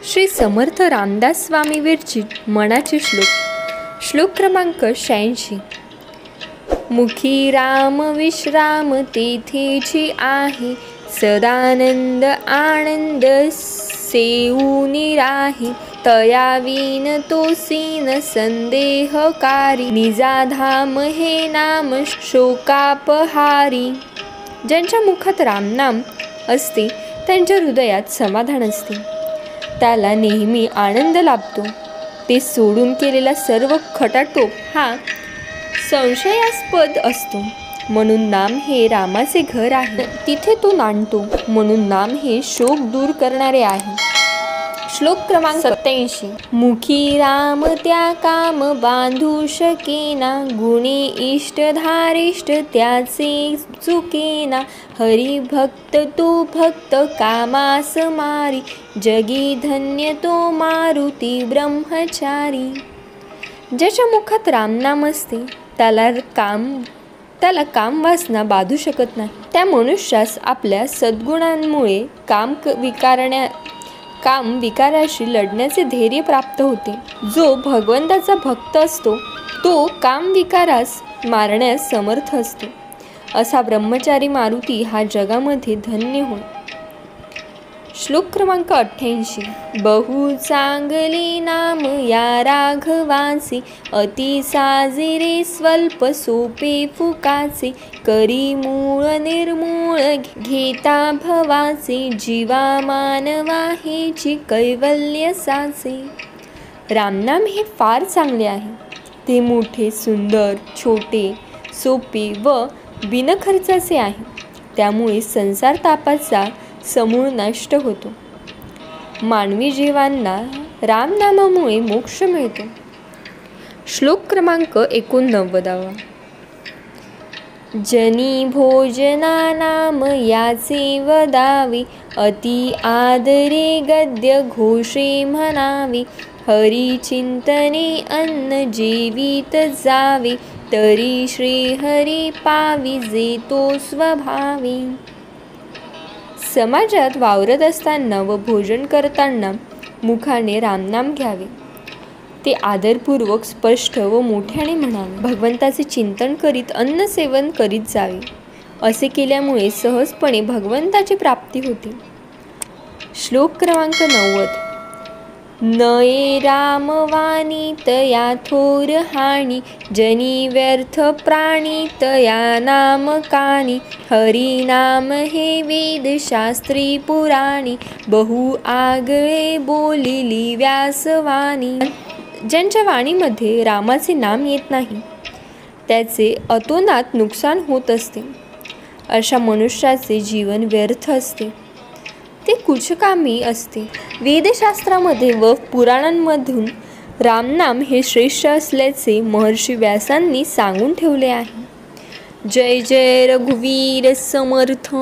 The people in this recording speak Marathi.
श्री समर्थ रामदास स्वामी विरचित मनाचे श्लोक। श्लोक क्रमांक 86। मुखी राम विश्राम तेथेची आहे, सदानंद आनंद सेऊनी राही। तया विन तोसीन संदेहकारी, निजाधाम हे नाम शोकापहारी। ज्यांच्या मुखात रामनाम असते त्यांच्या हृदयात समाधान असते, त्याला नेहमी आनंद लाभतो। ते सोडून केलेला सर्व खटाटोप हा संशयास्पद असतो, म्हणून नाम हे रामाचे घर आहे, तिथे तो नांदतो। म्हणून नाम हे शोक दूर करणारे आहे। श्लोक क्रमांक 87। मुखी राम त्या काम बांधू शकेना, गुणी इष्ट धारिष्ट त्याचे चुकेना। हरी भक्त तो भक्त कामास मारी, जगी धन्य तो मारुती ब्रह्मचारी। ज्याच्या मुखात रामनाम असते त्याला काम वासना बाधू शकत नाही। त्या मनुष्यास आपल्या सद्गुणांमुळे काम विकाराशी लढण्याचे धैर्य प्राप्त होते। जो भगवंताचा भक्त असतो तो काम विकारास मारण्यास समर्थ असतो। असा ब्रह्मचारी मारुती हा जगामध्ये धन्य होय। श्लोक क्रमांक 88। बहु चांगले नाम या राघवाचे, अति साजिरे स्वल्प सोपे फुकाचे। करी मूळ निर्मूळ घेता भवाचे, जीवा मानवा हेची कैवल्य साचे। रामनाम हे फार चांगले आहे। ते मोठे, सुंदर, छोटे, सोपे व बिनखर्चाचे आहे। त्यामुळे संसार तापाचा समूळ नष्ट होतो। मानवी जीवांना रामनामामुळे मोक्ष मिळतो। श्लोक क्रमांक 89। जनी भोजना नाम याचे वदावे, अति आदरे गद्य घोषे म्हणावे। हरी चिंतने अन्न जेवीत जावे, तरी श्री हरी पावी जे तो स्वभावी। समाजात वावरत असताना व भोजन करताना मुखाने रामनाम घ्यावे। ते आदरपूर्वक स्पष्ट व मोठ्याने म्हणावे। भगवंताचे चिंतन करीत अन्न सेवन करीत जावे। असे केल्यामुळे सहजपणे भगवंताची प्राप्ती होते। श्लोक क्रमांक 90। नये रामवाणी तया थोर हानी, जनी व्यर्थ प्राणी तया नाम कानी। हरी नाम हे वेद शास्त्री पुराणी, बहु आगळे बोलिली व्यासवाणी। ज्यांच्या वाणीमध्ये रामाचे नाम येत नाही त्याचे अतोनात नुकसान होत असते। अशा मनुष्याचे जीवन व्यर्थ असते, ते कुचकामी असते। वेदशास्त्रामध्ये व पुराणांमधून रामनाम हे श्रेष्ठ असल्याचे महर्षी व्यासांनी सांगून ठेवले आहे। जय जय रघुवीर समर्थ।